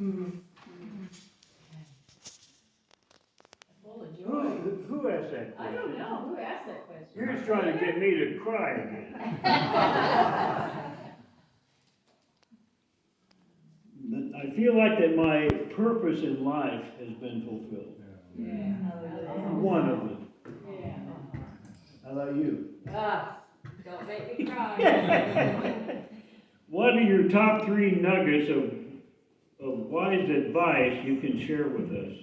Full of joy. Who asked that I question? don't know, who asked that question? You're just trying to get me to cry again. I feel like that my purpose in life has been fulfilled. Yeah. One of them. Yeah. How about you? Don't make me cry. What are your top 3 nuggets of wise advice you can share with us?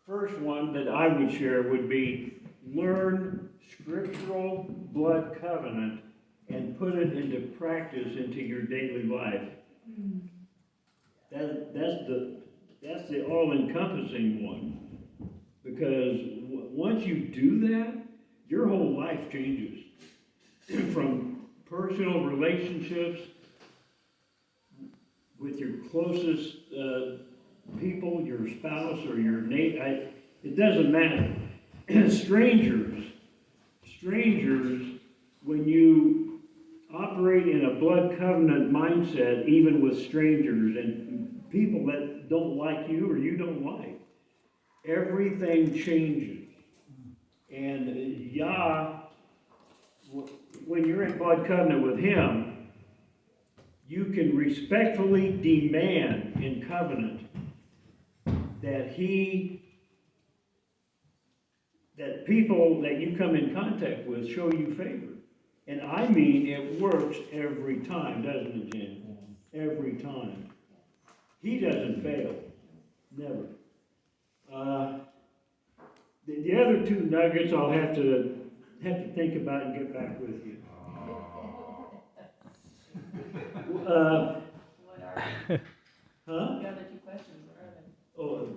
First one that I would share would be learn scriptural blood covenant and put it into practice into your daily life. That's the all-encompassing one. Because once you do that, your whole life changes. From personal relationships with your closest people, your spouse or your mate, it doesn't matter. Strangers, when you operate in a blood covenant mindset, even with strangers and people that don't like you or you don't like, everything changes. And Yah, when you're in blood covenant with Him, you can respectfully demand in covenant that people that you come in contact with show you favor. And I mean, it works every time, doesn't it, Jen? Every time. He doesn't fail. Never. The other 2 nuggets I'll have to think about and get back with you. What are they? Huh? The other 2 questions, what are they? Oh,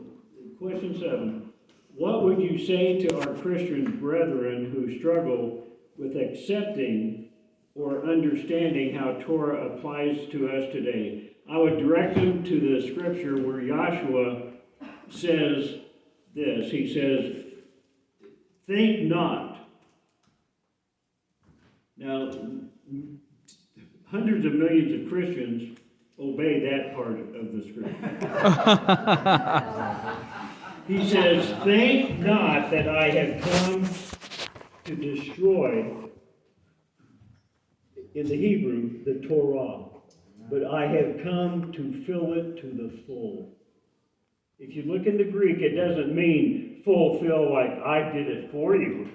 question 7. What would you say to our Christian brethren who struggle with accepting or understanding how Torah applies to us today? I would direct them to the scripture where Joshua says this. He says, think not. Now, hundreds of millions of Christians obey that part of the scripture. He says, think not that I have come to destroy, in the Hebrew, the Torah, but I have come to fill it to the full. If you look in the Greek, it doesn't mean fulfill like I did it for you.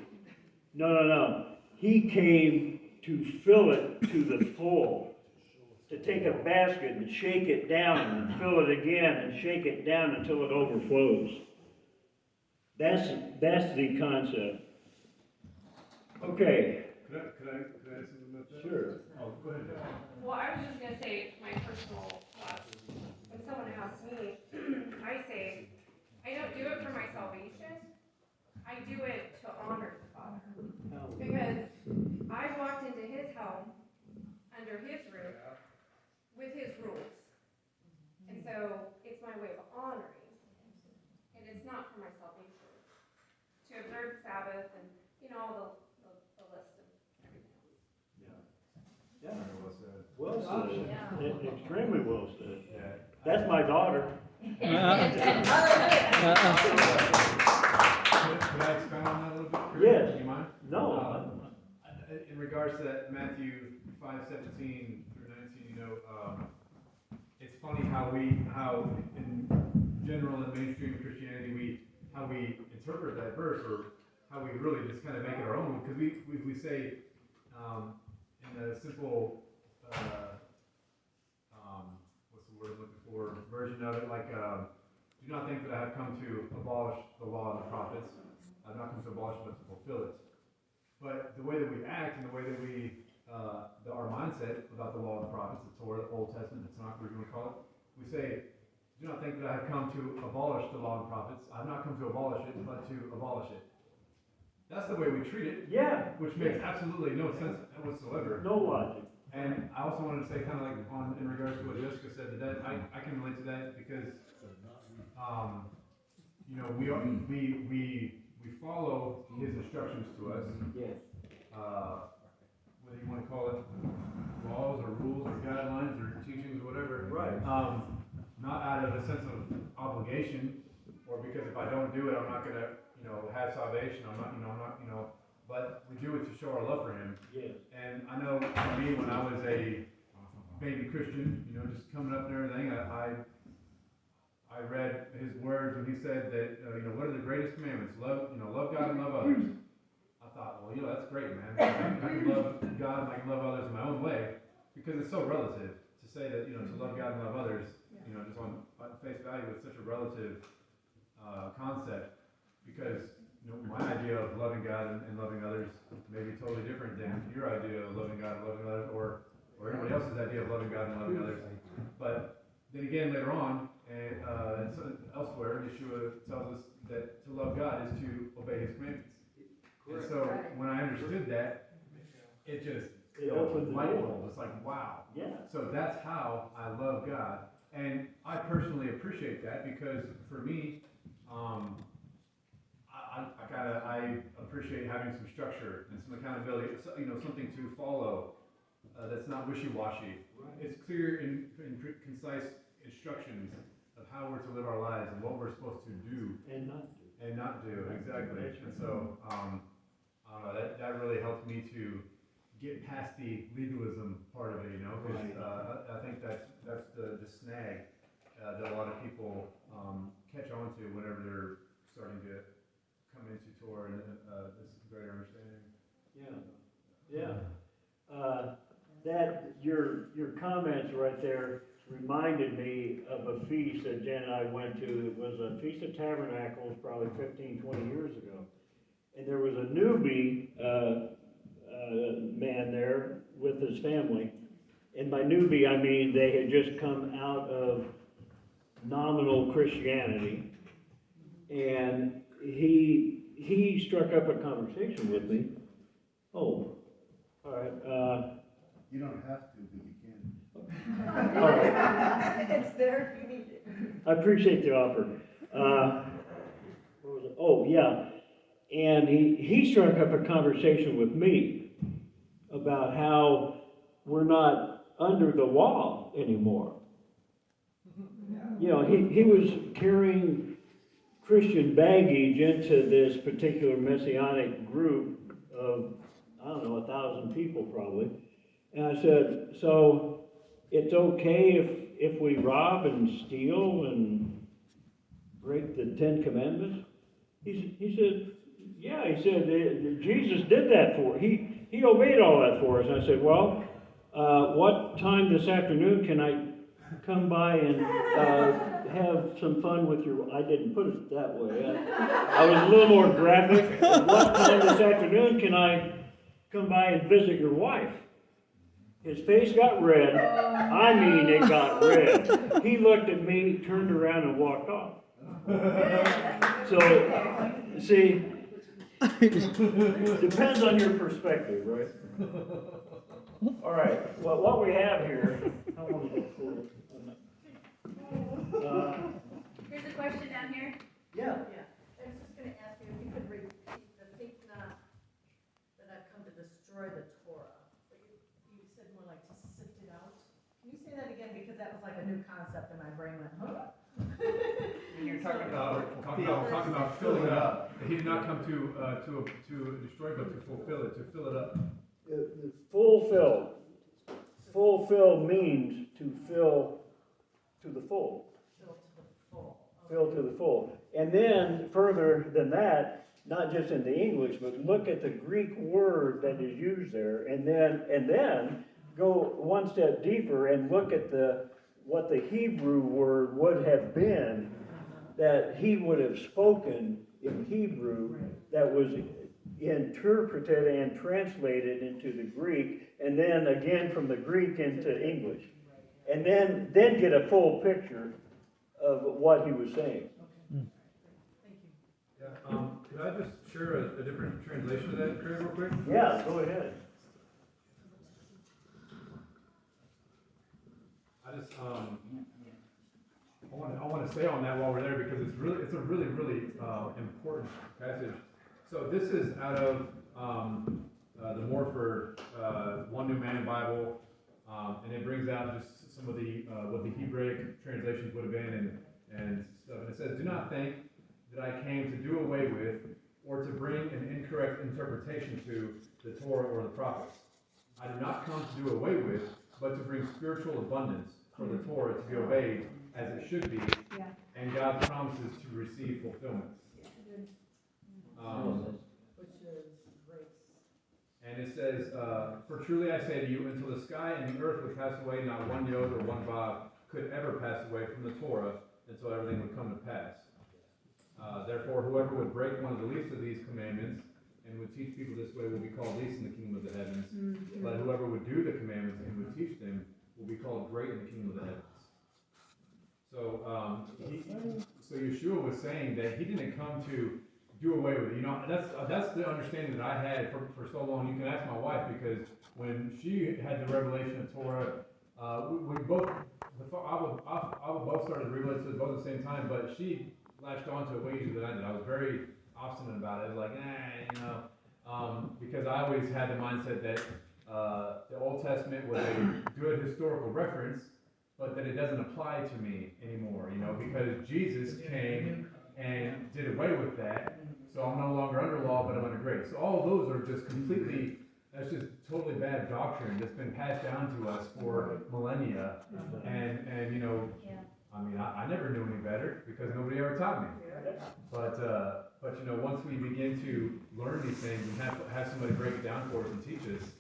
No. He came to fill it to the full. To take a basket and shake it down and fill it again and shake it down until it overflows. That's the concept. Okay. Could I say something about that? Sure. Oh, go ahead. Well, I was just going to say my personal thoughts. When someone asks me, I say, I don't do it for my salvation. I do it to honor the Father. Because I walked into His home, under His roof, with His rules. And so it's my way of honoring. And it's not for my salvation. To observe Sabbath and, all the list of everything else. Yeah. Very well said. Well said. Yeah. Extremely well said. Yeah. That's my daughter. Could I expound on that a little bit? Chris? Yes. Do you mind? No. In regards to that Matthew 5:17 through 19, it's funny how in general in mainstream Christianity how we interpret that verse, or how we really just kind of make it our own, because we say in a simple what's the word I'm looking for, version of it, like do not think that I have come to abolish the law and the prophets. I've not come to abolish but to fulfill it. But the way that we act and the way that our mindset about the law and the prophets, the Torah, the Old Testament, the Tanakh, whatever you want to call it, we say, do not think that I have come to abolish the law and prophets. I have not come to abolish it, but to abolish it. That's the way we treat it. Yeah. Which makes absolutely no sense whatsoever. No logic. And I also wanted to say, kind of like in regards to what Jessica said, that I can relate to that because, we follow His instructions to us. Yes. Whether you want to call it laws or rules or guidelines or teachings or whatever, not out of a sense of obligation, or because if I don't do it, I'm not gonna, have salvation, I'm not, but we do it to show our love for him. Yes. And I know for me, when I was a baby Christian, just coming up and everything, I read his words when he said that, what are the greatest commandments? Love God and love others. I thought, well, that's great, man. I can love God and I can love others in my own way, because it's so relative to say that, to love God and love others, just on face value, it's such a relative concept, because my idea of loving God and loving others may be totally different than your idea of loving God and loving others, or anybody else's idea of loving God and loving others. But then again, later on, and so elsewhere, Yeshua tells us that to love God is to obey His commandments. And so when I understood that, it just opened the light door. bulb. It's like, wow. Yeah. So that's how I love God, and I personally appreciate that, because for me, I appreciate having some structure and some accountability. Something to follow that's not wishy-washy. Right. It's clear and concise instructions of how we're to live our lives and what we're supposed to do And not do. and not do, exactly. And so, that really helped me to get past the legalism part of it, because Right. I think that's the snag that a lot of people catch on to whenever they're starting to come into Torah and this greater understanding. Yeah. That your comments right there reminded me of a feast that Jen and I went to. It was a Feast of Tabernacles probably 15, 20 years ago. And there was a newbie man there with his family. And by newbie, I mean they had just come out of nominal Christianity. And he struck up a conversation with me. Oh, all right. You don't have to, but you can. All right. It's there if you need it. I appreciate the offer. What was it? Oh, yeah. And he struck up a conversation with me about how we're not under the law anymore. He was carrying Christian baggage into this particular messianic group of, 1,000 people probably. And I said, so it's okay if we rob and steal and break the 10 Commandments? He said, yeah, he said, Jesus did that for, he obeyed all that for us. And I said, well, what time this afternoon can I come by and have some fun with your, I didn't put it that way. I was a little more graphic. What time this afternoon can I come by and visit your wife? His face got red. I mean, it got red. He looked at me, turned around, and walked off. So, see, depends on your perspective, right? All right. Well, what we have here. How long is it for? Here's a question down here. Yeah. Yeah, I was just gonna ask you if you could repeat the think not that I've come to destroy the Torah. But you said more like to sift it out. Can you say that again, because that was like a new concept in my brain, went, huh? And you're talking about filling it up. He did not come to destroy, but to fulfill it, to fill it up. Fulfill. Fulfill means to fill to the full. Fill to the full. Fill to the full. And then further than that, not just in the English, but look at the Greek word that is used there, and then go one step deeper and look at what the Hebrew word would have been that he would have spoken in Hebrew that was interpreted and translated into the Greek, and then again from the Greek into English. And then get a full picture of what he was saying. Thank you. Yeah. Could I just share a different translation of that, Craig, real quick? Yeah, go ahead. I want to stay on that while we're there, because it's a really important passage. So this is out of the Morford One New Man Bible, and it brings out just some of the, what the Hebraic translations would have been and stuff. And it says, do not think that I came to do away with or to bring an incorrect interpretation to the Torah or the prophets. I did not come to do away with, but to bring spiritual abundance for the Torah to be obeyed as it should be, and God's promises to receive fulfillment. Which is grace. And it says, for truly I say to you, until the sky and the earth would pass away, not one yod or one vav could ever pass away from the Torah until everything would come to pass. Therefore, whoever would break one of the least of these commandments and would teach people this way will be called least in the kingdom of the heavens. But whoever would do the commandments and would teach them will be called great in the kingdom of the heavens. So Yeshua was saying that he didn't come to do away with it. You know, that's the understanding that I had for so long. You can ask my wife, because when she had the revelation of Torah, we both, I would both started to realize it both at the same time, but she latched onto it way easier than I did. I was very obstinate about it. I was like, you know, because I always had the mindset that the Old Testament was a good historical reference, but that it doesn't apply to me anymore, you know, because Jesus came and did away with that. So I'm no longer under law, but I'm under grace. So all of those are just completely, that's just totally bad doctrine that's been passed down to us for millennia. And you know, I mean, I never knew any better because nobody ever taught me. But you know, once we begin to learn these things and have somebody break it down for us and teach us,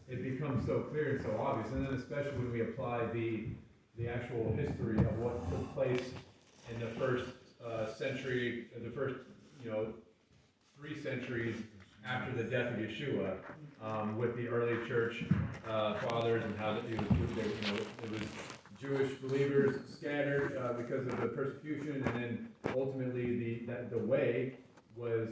it becomes so clear and so obvious. And then especially when we apply the actual history of what took place in the first century, the first, you know, 3 centuries after the death of Yeshua, with the early church fathers and how it was Jewish believers scattered because of the persecution, and then ultimately the way was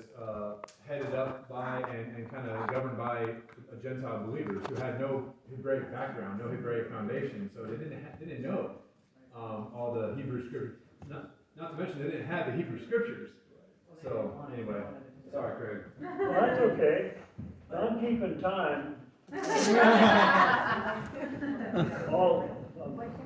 headed up by and kind of governed by Gentile believers who had no Hebraic background, no Hebraic foundation, so they didn't know all the Hebrew scriptures. Not to mention they didn't have the Hebrew scriptures. So anyway, sorry, Craig. Well, that's okay. I'm keeping time.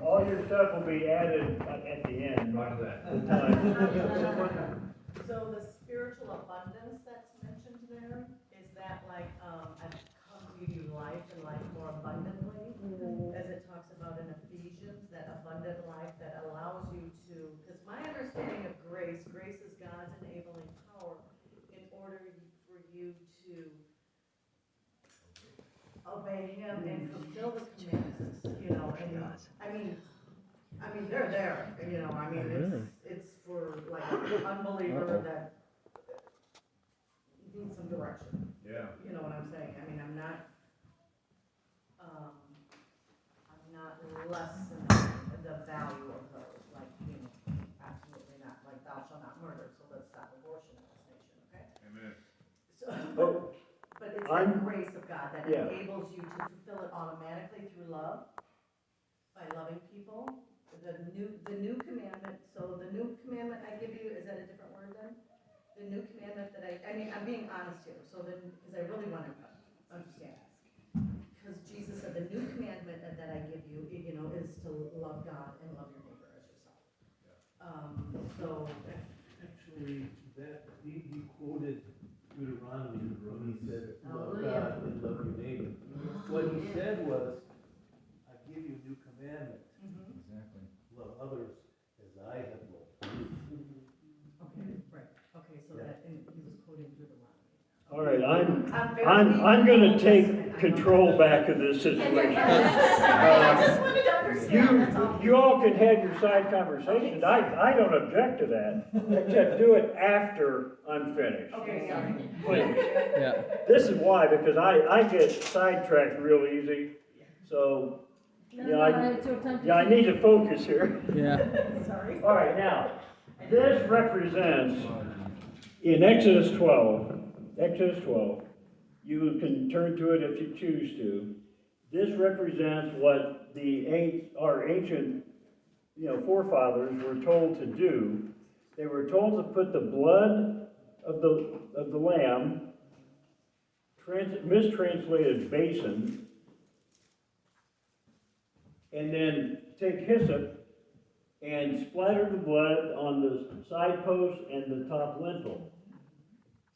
All your stuff will be added at the end. Roger that. The time. So the spiritual abundance that's mentioned there, is that like, I've come to give you life and life more abundantly? As it talks about in Ephesians, that abundant life that allows you to, because my understanding of grace is God's enabling power in order for you to obey Him and fulfill the commandments, you know, and, I mean, they're there, you know, I mean, it's for like an unbeliever that needs some direction. Yeah. You know what I'm saying? I mean, I'm not lessen the value of those, like, you know, absolutely not, like thou shalt not murder, so let's stop abortion in this nation, okay? Amen. So, Oh, but it's the grace of God that Yeah. enables you to fulfill it automatically through love, by loving people. The new commandment, so the new commandment I give you, is that a different word then? The new commandment that I mean, I'm being honest here, so then, because I really want to understand. Because Jesus said, the new commandment that I give you, you know, is to love God and love your neighbor as yourself. So, Actually, that, he quoted Deuteronomy when he said, love Hallelujah. God and love your neighbor. What he said was, I give you a new commandment, Exactly. love others as I have loved you. okay, right, okay, so that, and he was quoting Deuteronomy. all right, very I'm weak in the gonna Old take Testament, I know control that. back of this situation. I just wanted to understand, that's all. You all can have your side conversations. I don't object to that, except do it after I'm finished. Okay, sorry. Please. Yeah. This is why, because I get sidetracked real easy, so, I need to focus here. Yeah. Sorry. All right, now, this represents, in Exodus 12, you can turn to it if you choose to. This represents what our ancient, forefathers were told to do. They were told to put the blood of the lamb, mistranslated basin, and then take hyssop and splatter the blood on the side post and the top lintel.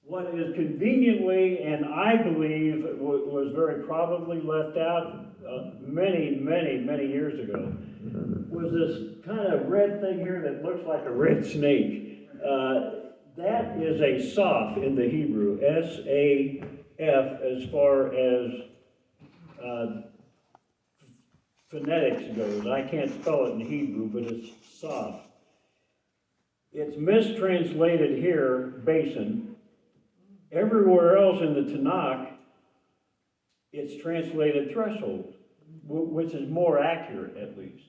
What is conveniently, and I believe was very probably left out many years ago, was this kind of red thing here that looks like a red snake. That is a saf in the Hebrew, S-A-F, as far as phonetics goes. I can't spell it in Hebrew, but it's saf. It's mistranslated here, basin. Everywhere else in the Tanakh, it's translated threshold, which is more accurate at least.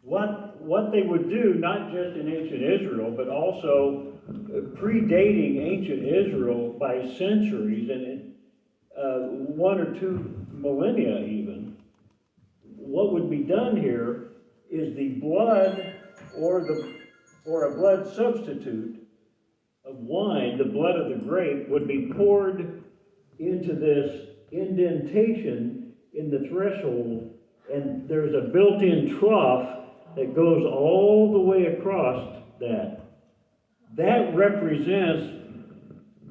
What they would do, not just in ancient Israel, but also predating ancient Israel by centuries and 1 or 2 millennia even, what would be done here is the blood or a blood substitute of wine, the blood of the grape, would be poured into this indentation in the threshold, and there's a built-in trough that goes all the way across that. That represents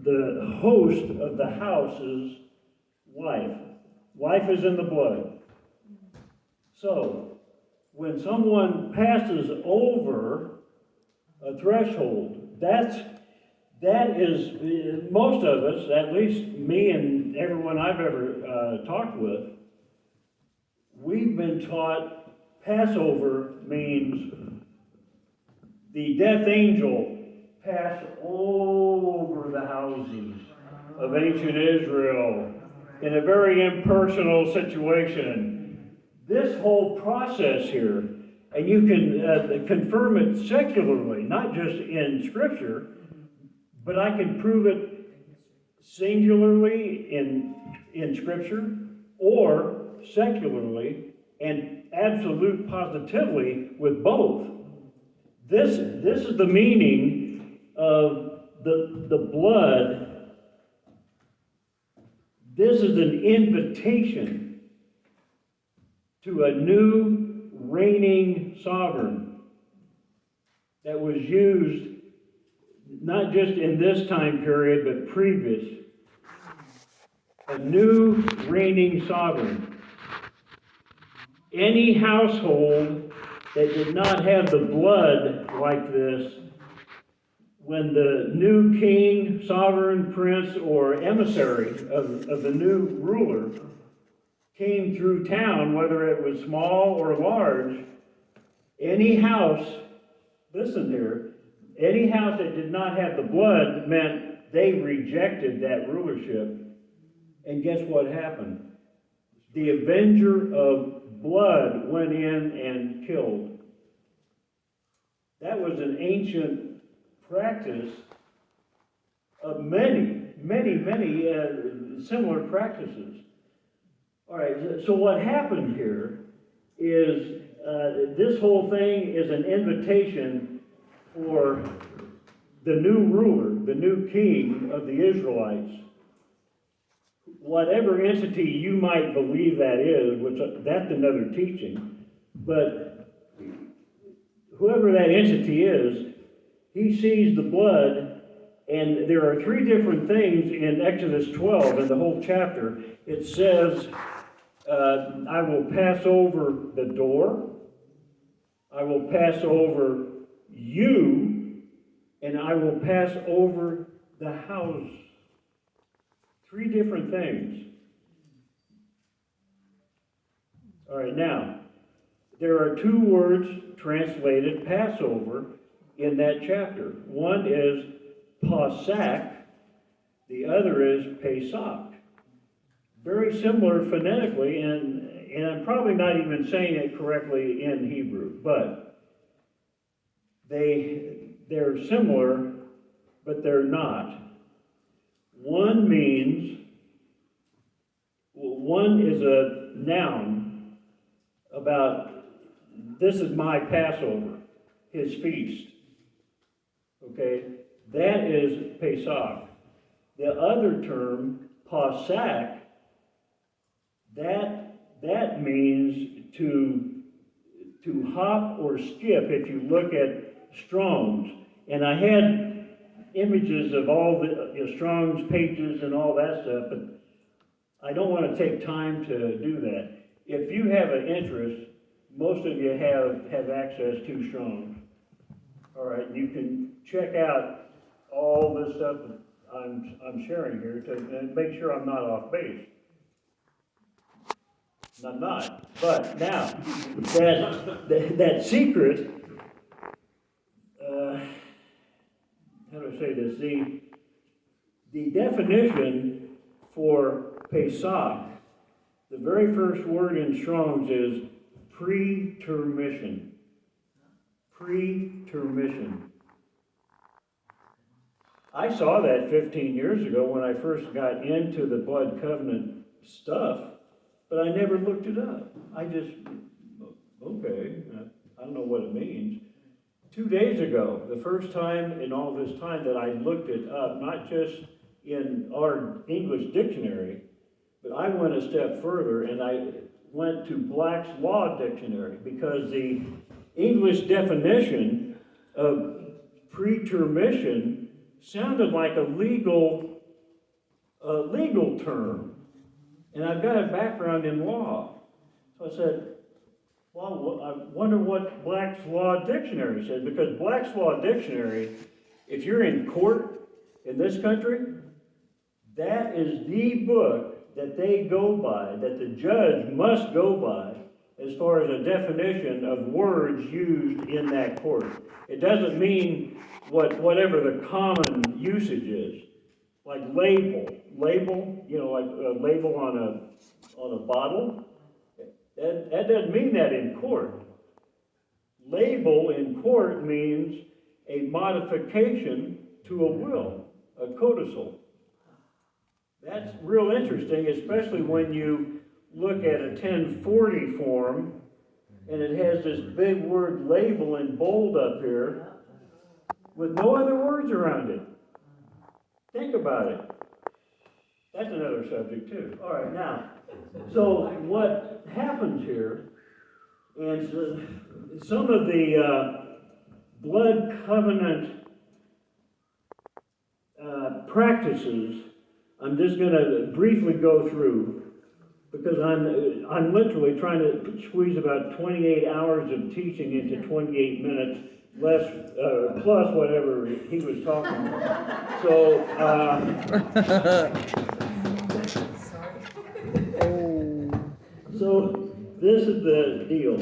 the host of the house's wife. Wife is in the blood. So, when someone passes over a threshold, that is, most of us, at least me and everyone I've ever talked with, we've been taught Passover means the death angel passed over the houses of ancient Israel in a very impersonal situation. This whole process here, and you can confirm it secularly, not just in Scripture, but I can prove it singularly in Scripture or secularly and absolute positively with both. This is the meaning of the blood. This is an invitation to a new reigning sovereign that was used not just in this time period, but previous. A new reigning sovereign. Any household that did not have the blood like this, when the new king, sovereign, prince, or emissary of the new ruler came through town, whether it was small or large, any house, listen here, any house that did not have the blood meant they rejected that rulership. And guess what happened? The avenger of blood went in and killed. That was an ancient practice of many similar practices. All right, so what happened here is this whole thing is an invitation for the new ruler, the new king of the Israelites. Whatever entity you might believe that is, which that's another teaching, but whoever that entity is, he sees the blood, and there are 3 different things in Exodus 12, in the whole chapter. It says, I will pass over the door, I will pass over you, and I will pass over the house. 3 different things. All right, now, there are 2 words translated Passover in that chapter. One is Pasak, the other is Pesach. Very similar phonetically, and I'm probably not even saying it correctly in Hebrew, but they're similar, but they're not. One is a noun about, this is my Passover, his feast. Okay? That is Pesach. The other term, Pasak, that means to to hop or skip if you look at Strong's. And I had images of all the Strong's pages and all that stuff, but I don't want to take time to do that. If you have an interest, most of you have access to Strong's. All right, you can check out all this stuff that I'm sharing here to make sure I'm not off base. I'm not. But now, that secret, how do I say this? The definition for Pesach, the very first word in Strong's is pretermission. Pretermission. I saw that 15 years ago when I first got into the blood covenant stuff, but I never looked it up. I just, okay, I don't know what it means. 2 days ago, the first time in all this time that I looked it up, not just in our English dictionary, but I went a step further and I went to Black's Law Dictionary, because the English definition of pretermission sounded like a legal term. And I've got a background in law. So I said, well, I wonder what Black's Law Dictionary said, because Black's Law Dictionary, if you're in court in this country, that is the book that they go by, that the judge must go by, as far as a definition of words used in that court. It doesn't mean whatever the common usage is, like label, like a label on a bottle. That doesn't mean that in court. Label in court means a modification to a will, a codicil. That's real interesting, especially when you look at a 1040 form and it has this big word label in bold up here with no other words around it. Think about it. That's another subject too. All right, now, so what happens here is some of the blood covenant practices, I'm just going to briefly go through, because I'm literally trying to squeeze about 28 hours of teaching into 28 minutes, plus whatever he was talking about. So this is the deal.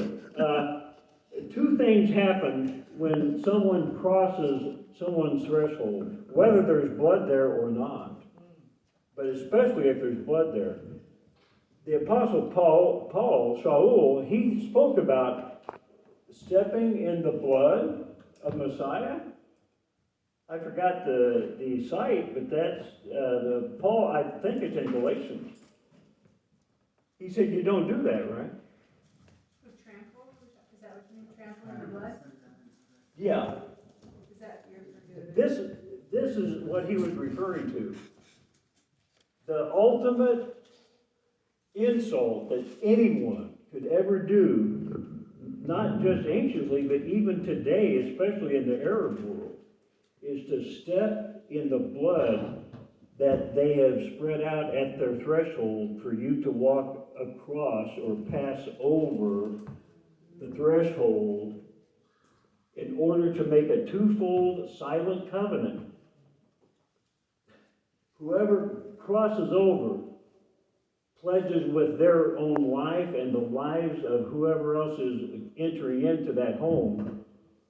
Two things happen when someone crosses someone's threshold, whether there's blood there or not, but especially if there's blood there. The Apostle Shaul, he spoke about stepping in the blood of Messiah. I forgot the site, but that's Paul, I think it's in Galatians. He said, you don't do that, right? Trample? Is that what you mean, trample in the blood? Yeah. Is that your This is what he was referring to. The ultimate insult that anyone could ever do, not just anciently, but even today, especially in the Arab world, is to step in the blood that they have spread out at their threshold for you to walk across or pass over the threshold in order to make a twofold silent covenant. Whoever crosses over pledges with their own life and the lives of whoever else is entering into that home.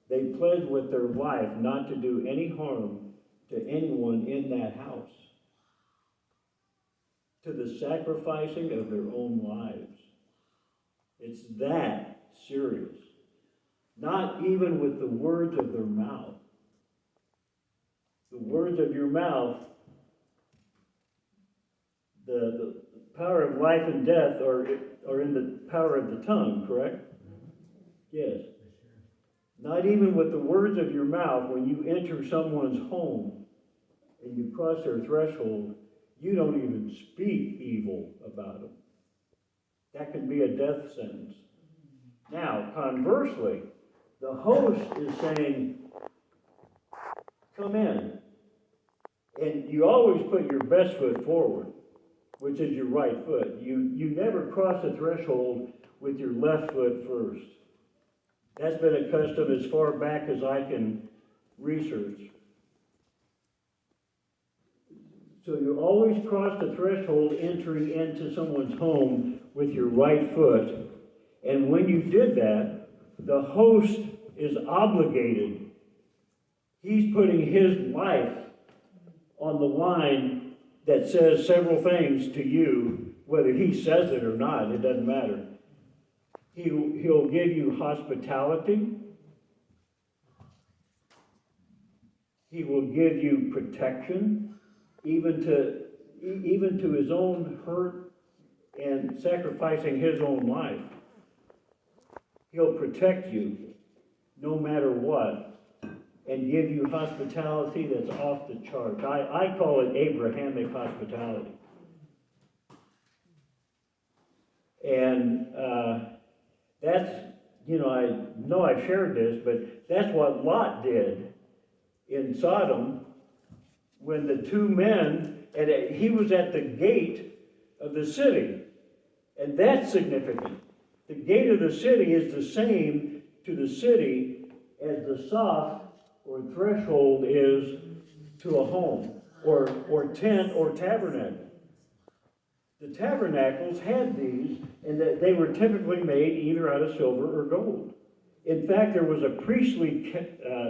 They pledge with their life not to do any harm to anyone in that house, to the sacrificing of their own lives. It's that serious. Not even with the words of their mouth. The words of your mouth, the power of life and death are in the power of the tongue, correct? Yes. Not even with the words of your mouth, when you enter someone's home and you cross their threshold, you don't even speak evil about them. That can be a death sentence. Now, conversely, the host is saying, come in. And you always put your best foot forward, which is your right foot. You never cross the threshold with your left foot first. That's been a custom as far back as I can research. So you always cross the threshold entering into someone's home with your right foot. And when you did that, the host is obligated. He's putting his life on the line that says several things to you, whether he says it or not, it doesn't matter. He'll give you hospitality. He will give you protection, even to his own hurt and sacrificing his own life. He'll protect you no matter what and give you hospitality that's off the charts. I call it Abrahamic hospitality. And that's, I know I've shared this, but that's what Lot did in Sodom when the two men, and he was at the gate of the city. And that's significant. The gate of the city is the same to the city as the saf or threshold is to a home or tent or tabernacle. The tabernacles had these, and they were typically made either out of silver or gold. In fact, there was a priestly